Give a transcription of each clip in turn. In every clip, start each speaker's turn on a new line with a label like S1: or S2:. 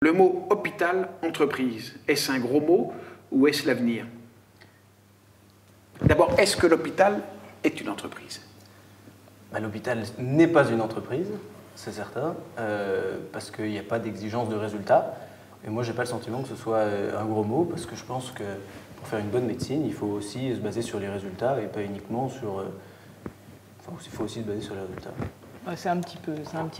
S1: Le mot hôpital, entreprise, est-ce un gros mot ou est-ce l'avenir? D'abord, est-ce que l'hôpital est une entreprise?
S2: L'hôpital n'est pas une entreprise, c'est certain, parce qu'il n'y a pas d'exigence de résultat. Et moi, je n'ai pas le sentiment que ce soit un gros mot, parce que je pense que pour faire une bonne médecine, il faut aussi se baser sur les résultats et pas uniquement sur... il faut aussi se baser sur les résultats.
S3: C'est un petit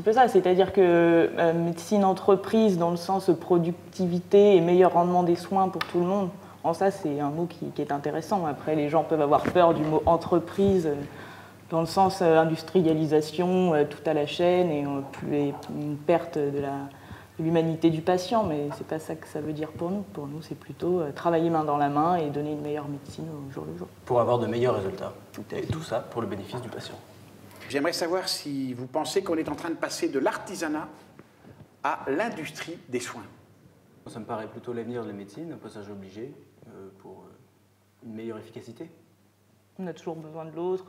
S3: peu ça, c'est-à-dire que médecine entreprise dans le sens productivité et meilleur rendement des soins pour tout le monde, en ça c'est un mot qui est intéressant. Après les gens peuvent avoir peur du mot entreprise dans le sens industrialisation, tout à la chaîne et une perte de l'humanité du patient, mais c'est pas ça que ça veut dire pour nous. Pour nous c'est plutôt travailler main dans la main et donner une meilleure médecine au jour le jour.
S2: Pour avoir de meilleurs résultats, et tout ça pour le bénéfice du patient.
S1: J'aimerais savoir si vous pensez qu'on est en train de passer de l'artisanat à l'industrie des soins.
S2: Ça me paraît plutôt l'avenir de la médecine, un passage obligé pour une meilleure efficacité.
S3: On a toujours besoin de l'autre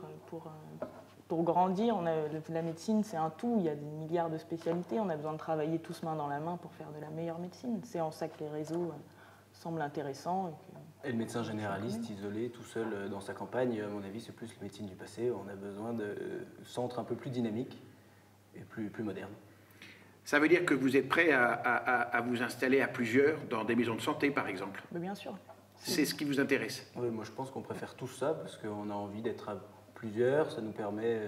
S3: pour grandir. La médecine, c'est un tout. Il y a des milliards de spécialités. On a besoin de travailler tous main dans la main pour faire de la meilleure médecine. C'est en ça que les réseaux semblent intéressants.
S2: Et le médecin généraliste, isolé, tout seul dans sa campagne, à mon avis, c'est plus la médecine du passé. On a besoin de centres un peu plus dynamiques et plus modernes.
S1: Ça veut dire que vous êtes prêt à vous installer à plusieurs dans des maisons de santé, par exemple?
S3: Mais bien sûr.
S1: C'est ce qui vous intéresse?
S2: Oui, moi je pense qu'on préfère tout ça parce qu'on a envie d'être à plusieurs. Ça nous permet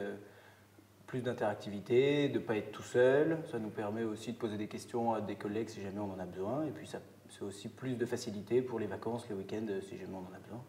S2: plus d'interactivité, de ne pas être tout seul. Ça nous permet aussi de poser des questions à des collègues si jamais on en a besoin. Et puis c'est aussi plus de facilité pour les vacances, les week-ends, si jamais on en a besoin.